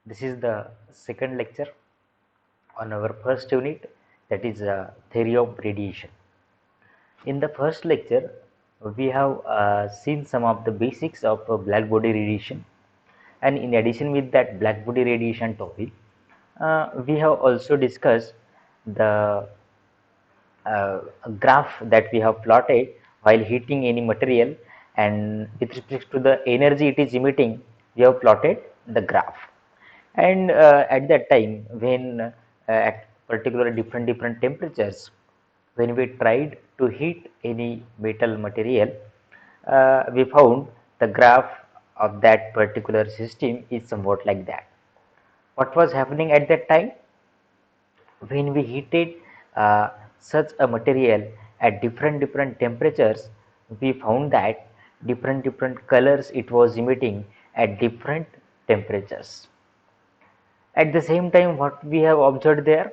This is the second lecture on our first unit, that is theory of radiation. In the first lecture, we have seen some of the basics of black body radiation, and in addition with that black body radiation topic, we have also discussed the graph that we have plotted while heating any material, and with respect to the energy it is emitting, we have plotted the graph. And at that time, when at particular different temperatures, when we tried to heat any metal material, we found the graph of that particular system is somewhat like that. What was happening at that time? When we heated such a material at different temperatures, we found that different colors it was emitting at different temperatures. At the same time, what we have observed there,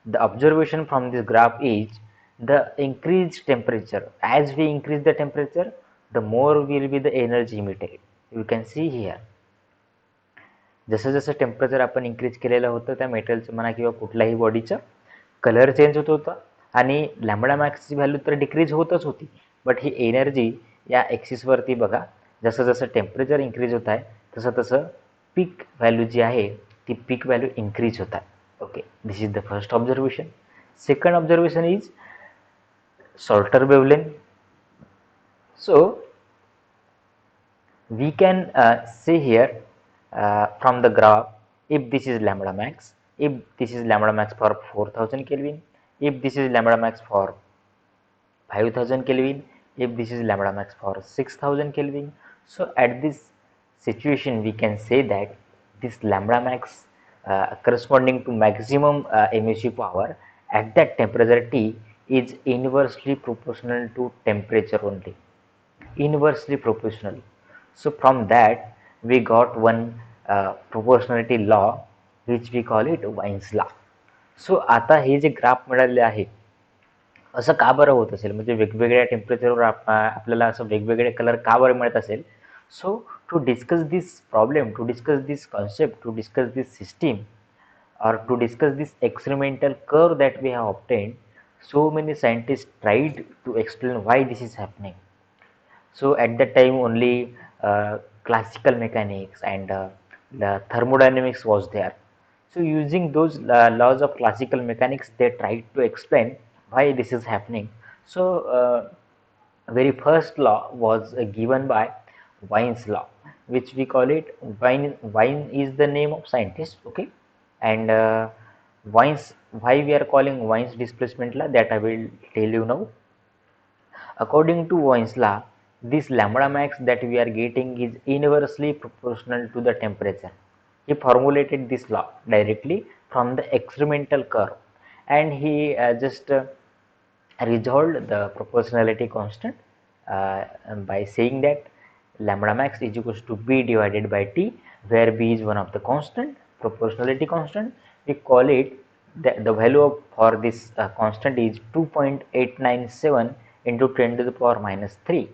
the observation from this graph is the increased temperature. As we increase the temperature, the more will be the energy emitted. You can see here, जसं जसं temperature आपण increase केलेलं होतं त्या मेटलचं म्हणा किंवा कुठल्याही बॉडीचं colour change होत होता आणि लॅम्बडा मॅक्सची व्हॅल्यू तर डिक्रीज होतच होती. बट ही एनर्जी या ॲक्सिसवरती बघा, जसं जसं टेम्परेचर इन्क्रीज होत आहे तसं तसं पीक व्हॅल्यू जी आहे ती पीक व्हॅल्यू इन्क्रीज होत आहे. Okay, this is the first observation. Second observation is shorter wavelength. So we can see here from the graph, if this is lambda max, if this is lambda max for 4000 Kelvin, if this is lambda max for 5000 Kelvin, if this is lambda max for 6000 Kelvin. So at this situation we can say that this lambda max corresponding to maximum emissive power at that temperature T is inversely proportional to temperature only, inversely proportional. So from that we got one proportionality law which we call it Wien's law. So आता हे जे graph मिळालेले आहे, असं का बरं होत असेल, म्हणजे वेगवेगळ्या टेम्परेचरवर आपल्याला असं वेगवेगळे कलर का बरं मिळत असेल? So to discuss this problem, to discuss this concept, to discuss this system, or to discuss this experimental curve that we have obtained, so many scientists tried to explain why this is happening. So at that time only classical mechanics and the thermodynamics was there. So using those laws of classical mechanics, they tried to explain why this is happening. So very first law was given by Wien's law, which we call it Wien. Wien is the name of scientist, okay, and Wien's, why we are calling Wien's displacement law, that I will tell you now. According to Wien's law, this lambda max that we are getting is inversely proportional to the temperature. He formulated this law directly from the experimental curve, and he just resolved the proportionality constant by saying that lambda max is equals to b divided by t, where b is one of the constant, proportionality constant. We call it the value of for this constant is 2.897 into 10 to the power minus 3.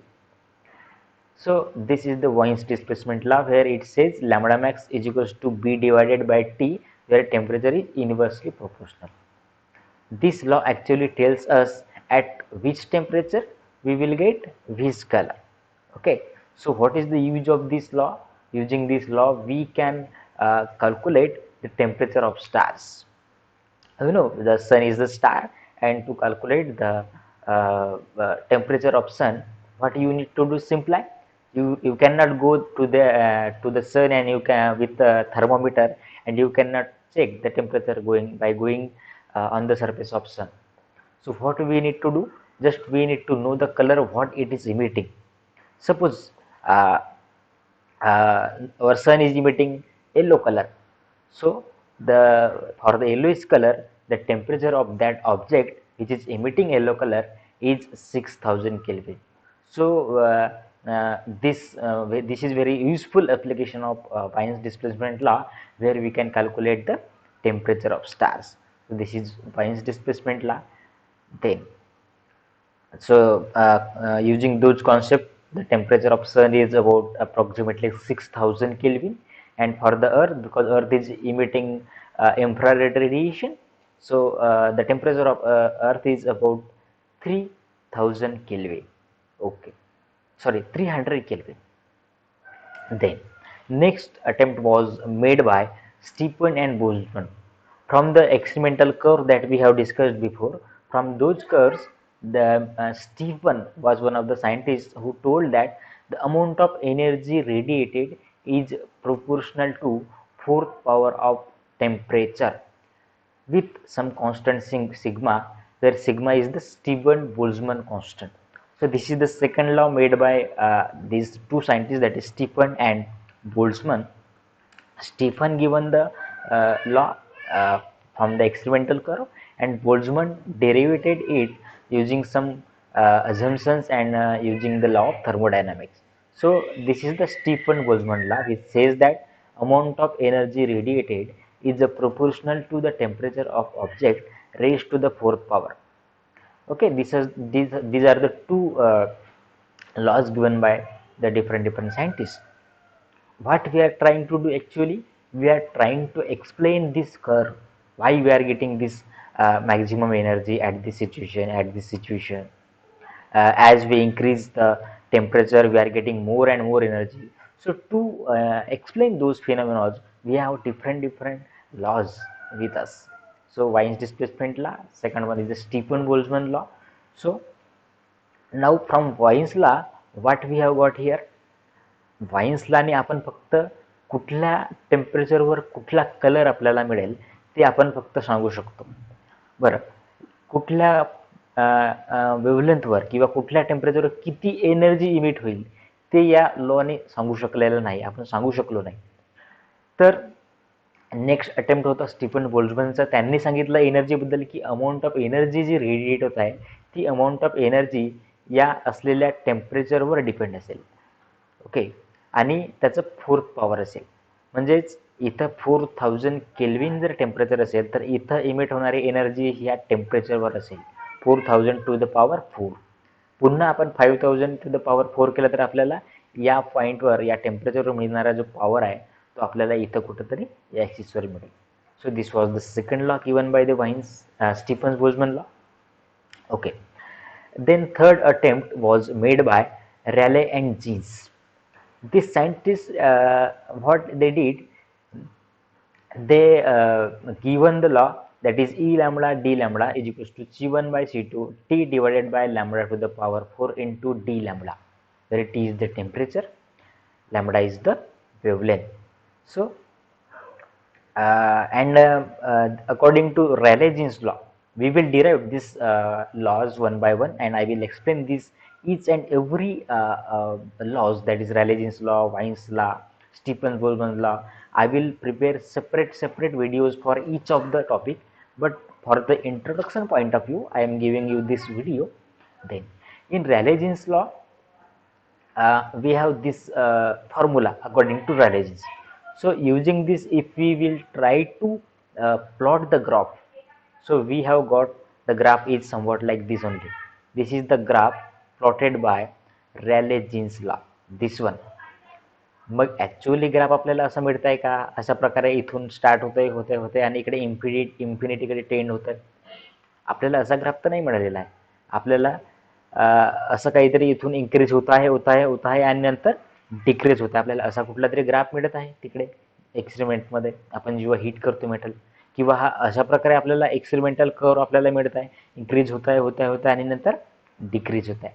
So this is the Wien's displacement law, where it says lambda max is equals to b divided by t, where temperature is inversely proportional. This law actually tells us at which temperature we will get which color. Okay, so what is the use of this law? Using this law we can calculate the temperature of stars. You know, the sun is the star, and to calculate the temperature of sun, what you need to do? Simply, you cannot go to the sun and you can with the thermometer, and you cannot check the temperature going by going on the surface of sun. So what we need to do? Just we need to know the color of what it is emitting. Suppose our sun is emitting yellow color. So the for the yellowish color, the temperature of that object which is emitting yellow color is 6000 Kelvin. So this is very useful application of Wien's displacement law, where we can calculate the temperature of stars. So this is Wien's displacement law. Then so using those concept, the temperature of sun is about approximately 6000 Kelvin, and for the earth, because earth is emitting infrared radiation, so the temperature of earth is about 3000 Kelvin. Okay, sorry, 300 Kelvin. Then next attempt was made by Stephen and Boltzmann. From the experimental curve that we have discussed before, from those curves, the Stephen was one of the scientists who told that the amount of energy radiated is proportional to fourth power of temperature with some constant sigma, where sigma is the Stephen-Boltzmann constant. So this is the second law made by these two scientists, that is Stephen and Boltzmann. Stephen given the law from the experimental curve, and Boltzmann derived it using some assumptions and using the law of thermodynamics. So this is the Stephen-Boltzmann law, which says that amount of energy radiated is proportional to the temperature of object raised to the fourth power. Okay, these are the two laws given by the different scientists. What we are trying to do, actually we are trying to explain this curve, why we are getting this maximum energy at this situation. As we increase the temperature, we are getting more and more energy. So to explain those phenomena, we have different laws with us. So Wien's displacement law, second one is the Stephen-Boltzmann law. So now from Wien's law, what we have got here, wines लाने आपण फक्त कुठल्या टेम्परेचरवर कुठला colour आपल्याला मिळेल ते आपण फक्त सांगू शकतो. बरं, कुठल्या वेव्हलेंथवर किंवा कुठल्या टेम्परेचरवर किती एनर्जी इमिट होईल ते या लॉने सांगू शकलेलं नाही, आपण सांगू शकलो नाही. तर नेक्स्ट अटेम्प्ट होता स्टीफन बोल्ट्झमनचा. त्यांनी सांगितलं एनर्जीबद्दल की अमाऊंट ऑफ एनर्जी जी रेडिएट होत आहे ती अमाऊंट ऑफ एनर्जी या असलेल्या टेम्परेचरवर डिपेंड असेल. ओके, आणि त्याचं फोर्थ पॉवर असेल. म्हणजेच इथं 4000 केल्विन जर टेम्परेचर असेल तर इथं इमिट होणारी एनर्जी ह्या टेम्परेचरवर असेल, 4000 टू द पॉवर 4. पुन्हा आपण 5000 टू द पॉवर 4 केलं तर आपल्याला या पॉईंटवर या टेम्परेचरवर मिळणारा जो पॉवर आहे तो आपल्याला इथं कुठंतरी या ॲक्सिसवर मिळेल. So this was the second law given by the wines Stephen's-Boltzmann law. Okay, then third attempt was made by Rayleigh and Jeans. These scientists, what they did, they given the law, that is E lambda d lambda is equals to C1 by C2 T divided by lambda to the power 4 into d lambda, where T is the temperature, lambda is the wavelength. So according to Rayleigh-Jeans law, we will derive these laws one by one, and I will explain this each and every laws, that is Rayleigh-Jeans law, Wien's law, Stephen-Boltzmann law. I will prepare separate videos for each of the topic, but for the introduction point of view I am giving you this video. Then in Rayleigh-Jeans law, we have this formula according to Rayleigh-Jeans. So using this, if we will try to plot the graph, so we have got the graph is somewhat like this only. This is the graph plotted by Rayleigh-Jeans law, this one. Mug actually graph आपल्याला असं मिळत आहे का, अशा प्रकारे इथून start होते आणि इकडे इन्फिनिटीकडे टेंड होतं? आपल्याला असा ग्राफ तर नाही मिळालेला आहे. आपल्याला असं काहीतरी इथून इन्क्रीज होत आहे आणि नंतर डिक्रीज होतं. आपल्याला असा कुठला तरी ग्राफ मिळत आहे तिकडे एक्सपेरिमेंटमध्ये, आपण जेव्हा हीट करतो मेटल, किंवा हा अशा प्रकारे आपल्याला एक्सपेरिमेंटल कर्व आपल्याला मिळत आहे, इन्क्रीज होत आहे आणि नंतर डिक्रीज होत आहे.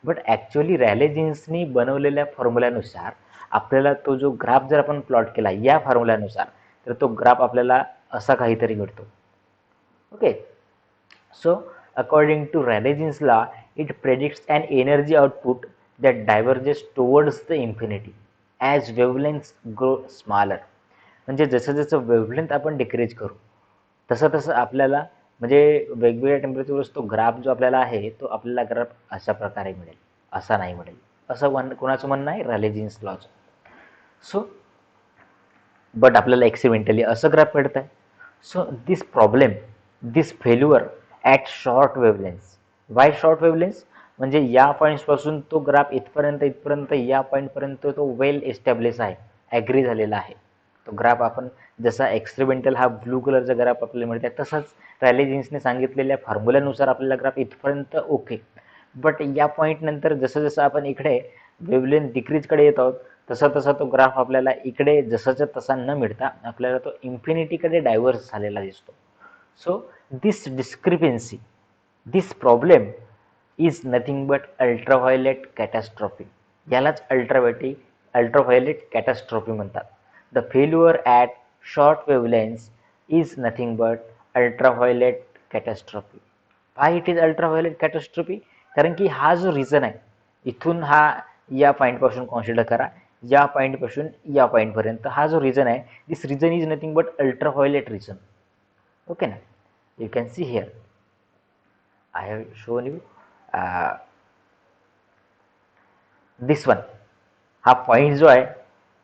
बट ॲक्च्युअली रॅले-जीन्सनी बनवलेल्या फॉर्म्युल्यानुसार आपल्याला तो जो ग्राफ जर आपण प्लॉट केला या फॉर्म्युल्यानुसार, तर तो ग्राफ आपल्याला असा काहीतरी मिळतो. Okay, so according to Rayleigh-Jeans law, it predicts an energy output that diverges towards the infinity as wavelengths grow smaller. म्हणजे जसं वेव्हलेंथ आपण डिक्रीज करू तसं आपल्याला, म्हणजे वेगवेगळ्या टेम्परेचरवर तो ग्राफ जो आपल्याला आहे तो आपल्याला ग्राफ अशा प्रकारे मिळेल, असा नाही मिळेल, असं कोणाचं म्हणणं आहे? Rayleigh-Jeans लॉचं. सो बट आपल्याला एक्सपेरिमेंटली असं ग्राफ मिळत आहे. So this problem, this failure at short wavelengths. Why short wavelengths? म्हणजे या पॉईंट्सपासून तो ग्राफ इथपर्यंत या पॉईंटपर्यंत तो वेल एस्टॅब्लिश आहे, ॲग्री झालेला आहे. तो ग्राफ आपण जसा एक्सपेरिमेंटल हा ब्लू कलरचा ग्राफ आपल्याला मिळते तसाच रायले जीन्सने सांगितलेल्या फॉर्म्युलानुसार आपल्याला ग्राफ इथपर्यंत ओके. बट या पॉईंट नंतर जसं जसं आपण इकडे वेवलेंथ डिक्रीजकडे येत आहोत तसा तसा तो ग्राफ आपल्याला इकडे जसाच्या तसा न मिळता आपल्याला तो इन्फिनिटीकडे डायव्हर्स झालेला दिसतो. So this discrepancy, this problem is nothing but ultraviolet catastrophe. यालाच अल्ट्राव्हायोलेट कॅटॅस्ट्रॉफी म्हणतात. The failure at short wavelengths is nothing but ultraviolet catastrophe. Why it is ultraviolet catastrophe? कारण की हा जो रिझन आहे इथून हा या पॉईंटपासून कन्सिडर करा, या पॉईंटपासून या पॉईंटपर्यंत हा जो रिजन आहे, this region is nothing but ultraviolet region. Okay ना. You can see here I have shown you this one. हा पॉईंट जो आहे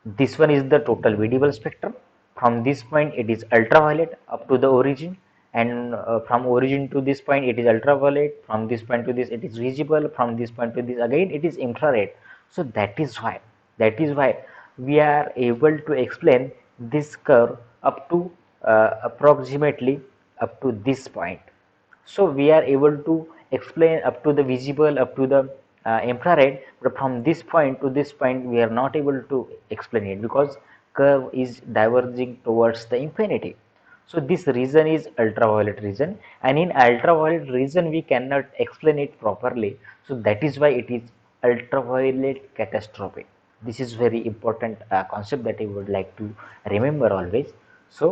this one is the total visible spectrum. From this point it is ultraviolet up to the origin, and from origin to this point it is ultraviolet, from this point to this it is visible, from this point to this again it is infrared. So that is why we are able to explain this curve up to approximately up to this point. So we are able to explain up to the visible, up to the infrared, but from this point to this point we are not able to explain it because curve is diverging towards the infinity. So this region is ultraviolet region, and in ultraviolet region we cannot explain it properly. So that is why it is ultraviolet catastrophe. This is very important concept that I would like to remember always. So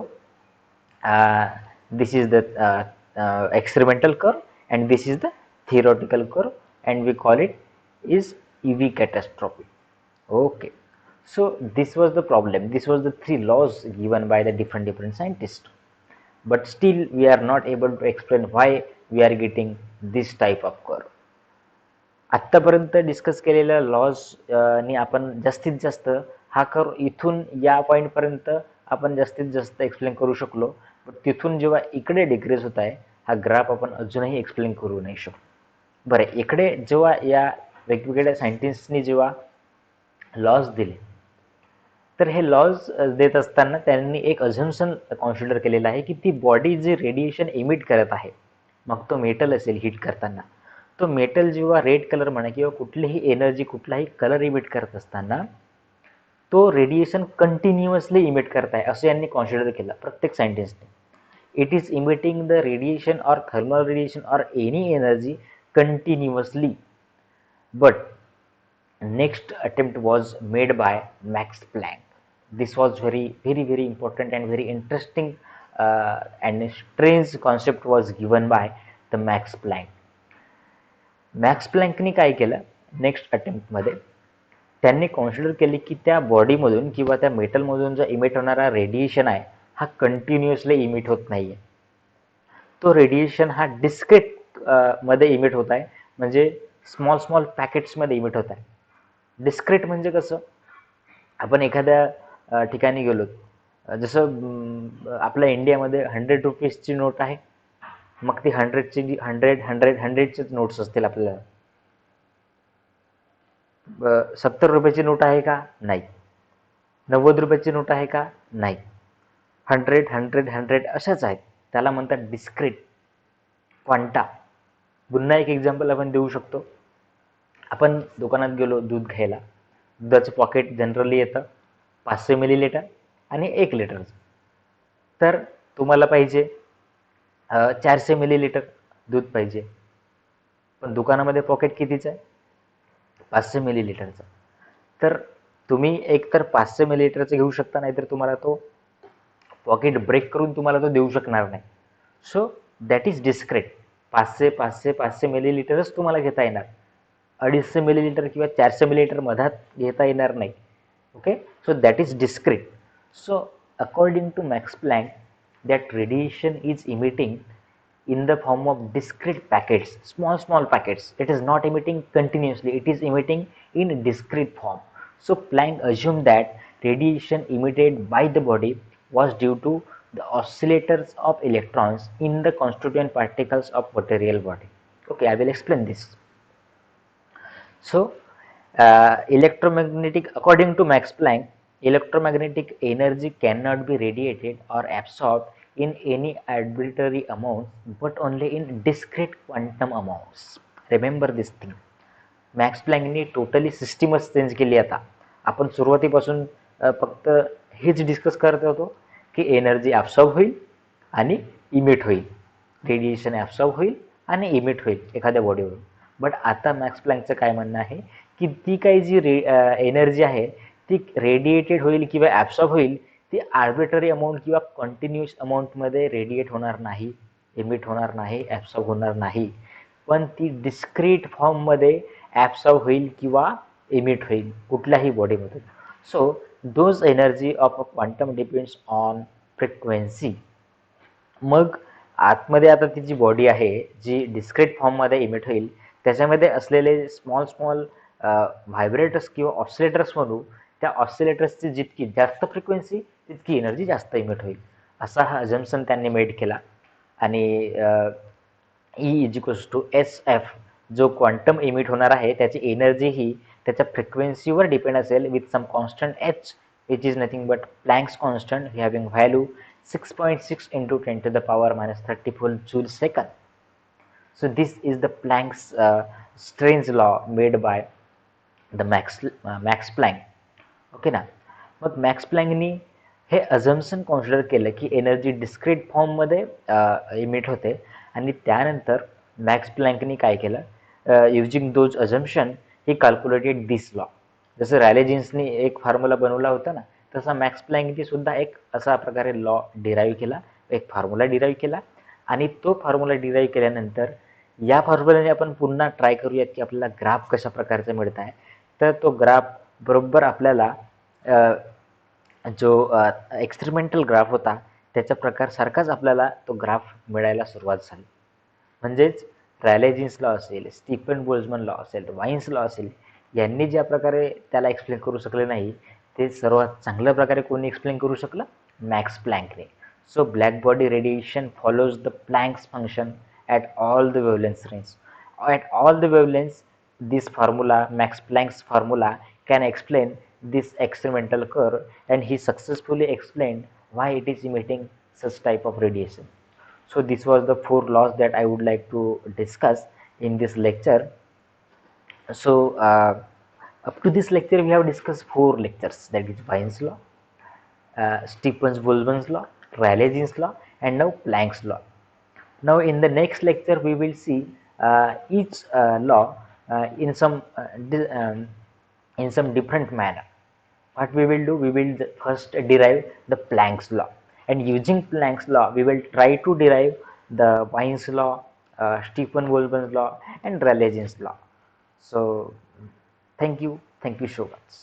this is the experimental curve, and this is the theoretical curve, and we call it is EV catastrophe. Okay. So this was the problem. This was the three laws given by the different scientists. But still we are not able to explain why we are getting this type of curve. आत्तापर्यंत discuss केलेल्या laws नि आपण जास्तीत जास्त हा curve इथून या point पर्यंत आपण जास्तीत जास्त एक्सप्लेन करू शकलो. पण तिथून जेव्हा इकडे डिक्रीज होत आहे हा ग्राफ आपण अजूनही एक्सप्लेन करू नाही शकतो. बरं, इकडे जेव्हा या वेगवेगळ्या सायंटिस्टनी जेव्हा लॉज दिले तर हे लॉज देत असताना त्यांनी एक अझम्पशन कन्सिडर केलेलं आहे की ती बॉडी जे रेडिएशन इमिट करत आहे, मग तो मेटल असेल हीट करताना, तो मेटल जेव्हा रेड कलर म्हणा किंवा कुठलीही एनर्जी कुठलाही कलर इमिट करत असताना तो रेडिएशन कंटिन्युअसली इमिट करत आहे असं यांनी कन्सिडर केलं प्रत्येक सायंटिस्टने. It is emitting the radiation or thermal radiation or any energy continuously. But next attempt was made by Max Planck. This was very important and very interesting and strange concept was given by the Max Planck. Max Planck ने काय केलं next अटेम्प्टमध्ये त्यांनी consider केले की त्या बॉडीमधून किंवा त्या मेटलमधून जो इमिट होणारा रेडिएशन आहे हा कंटिन्युअसली इमिट होत नाही आहे. तो रेडिएशन हा डिस्क्रीट मध्ये इमिट होत आहे, म्हणजे स्मॉल पॅकेट्समध्ये इमिट होत आहे. डिस्क्रीट म्हणजे कसं, आपण एखाद्या ठिकाणी गेलो, जसं आपल्या इंडियामध्ये 100 रुपीजची नोट आहे, मग ती 100चेच नोट्स असतील आपल्याला. 70 रुपयाची नोट आहे का? नाही. 90 रुपयाची नोट आहे का? नाही. 100 अशाच आहेत. त्याला म्हणतात डिस्क्रीट क्वांटा. पुन्हा एक एक्झाम्पल आपण देऊ शकतो. आपण दुकानात गेलो दूध घ्यायला, दुधाचं पॉकेट जनरली येतं 500 मिलीलिटर आणि 1 लिटरचं. तर तुम्हाला पाहिजे 400 मिलीलिटर दूध पाहिजे, पण दुकानामध्ये पॉकेट कितीचं आहे? 500 मिलीलिटरचं. तर तुम्ही एक तर 500 मिलीलिटरचं घेऊ शकता, नाहीतर तुम्हाला तो पॉकेट ब्रेक करून तुम्हाला तो देऊ शकणार नाही. सो दॅट इज डिस्क्रीट. 500 मिलीलिटरच तुम्हाला घेता येणार, 250 मिलीलिटर किंवा 400 मिलीलिटर मधात घेता येणार नाही. Okay, so that is discrete. So according to Max Planck, that radiation is emitting in the form of discrete packets, small packets. It is not emitting continuously, it is emitting in discrete form. So Planck assumed that radiation emitted by the body was due to the oscillators of electrons in the constituent particles of material body. Okay, I will explain this. So electromagnetic, according to Max Planck, electromagnetic energy cannot be radiated or absorbed in any arbitrary amount but only in discrete quantum amounts. Remember this thing. Max प्लँकने totally सिस्टीमच change केली. आता आपण सुरुवातीपासून फक्त हेच discuss करत होतो की एनर्जी ॲब्सॉर्ब होईल आणि इमिट होईल, रेडिएशन ॲब्सॉर्ब होईल आणि इमिट होईल एखाद्या बॉडीवरून. बट आता मॅक्स प्लँकचं काय म्हणणं आहे की ती काही जी एनर्जी आहे ती रेडिएटेड होईल किंवा ॲब्सॉर्ब होईल, ती आर्बिट्ररी अमाऊंट किंवा कंटिन्युअस अमाऊंटमध्ये रेडिएट होणार नाही, इमिट होणार नाही, ॲब्सॉर्ब होणार नाही, पण ती डिस्क्रीट फॉर्ममध्ये ॲब्सॉर्ब होईल किंवा इमिट होईल कुठल्याही बॉडीमधून. So those energy of a quantum depends on frequency. मग आतमध्ये आता ती जी बॉडी आहे जी डिस्क्रीट फॉर्ममध्ये इमिट होईल त्याच्यामध्ये असलेले स्मॉल स्मॉल व्हायब्रेटर्स किंवा ऑसिलेटर्स म्हणू, त्या ऑसिलेटर्सची जितकी जास्त फ्रिक्वेन्सी तितकी एनर्जी जास्त इमिट होईल, असा हा अजम्पशन त्यांनी मेड केला. आणि E=SF जो क्वांटम इमिट होणार आहे त्याची एनर्जी ही त्याच्या फ्रिक्वेन्सीवर डिपेंड असेल with some constant h which is nothing but Planck's constant having value 6.6 into 10 to the power minus 34 joule second. So this is the Planck's strange law made by the Max Planck. Okay ना. मग max प्लँकनी हे assumption consider केलं की energy discrete फॉर्ममध्ये emit होते आणि त्यानंतर max प्लँकनी काय केलं, using those assumption he calculated this law. जसं रॅले जीन्सनी एक फॉर्म्युला बनवला होता ना, तसा मॅक्स प्लँकनी सुद्धा एक असा प्रकारे लॉ डिराईव्ह केला, एक फॉर्म्युला डिराईव्ह केला. आणि तो फॉर्म्युला डिराईव्ह केल्यानंतर या फॉर्म्युल्याने आपण पुन्हा ट्राय करूयात की आपल्याला ग्राफ कशा प्रकारचा मिळत आहे. तर तो ग्राफ बरोबर आपल्याला जो एक्सपेरिमेंटल ग्राफ होता त्याच्या प्रकारसारखाच आपल्याला तो ग्राफ मिळायला सुरुवात झाली. म्हणजेच रॅले जीन्स लॉ असेल, स्टीफन बोल्झमन लॉ असेल, वाईन्स लॉ असेल, यांनी ज्या प्रकारे त्याला एक्सप्लेन करू शकले नाही ते सर्वात चांगल्या प्रकारे कोणी एक्सप्लेन करू शकलं, मॅक्स प्लँकने. So black body radiation follows the Planck's function at all the wavelength range. At all the wavelength this formula, Max Planck's formula, can explain this experimental curve, and he successfully explained why it is emitting such type of radiation. So this was the 4 laws that I would like to discuss in this lecture. So up to this lecture we have discussed 4 lectures, that is Wien's law, Stevens-Boltzmann's law, Rayleigh-Jeans law, and now Planck's law. Now in the next lecture we will see each law in some different manner. What we will do, we will first derive the Planck's law, and using Planck's law we will try to derive the Wien's law, Stefan-Boltzmann's law, and Rayleigh-Jeans law. So thank you so much.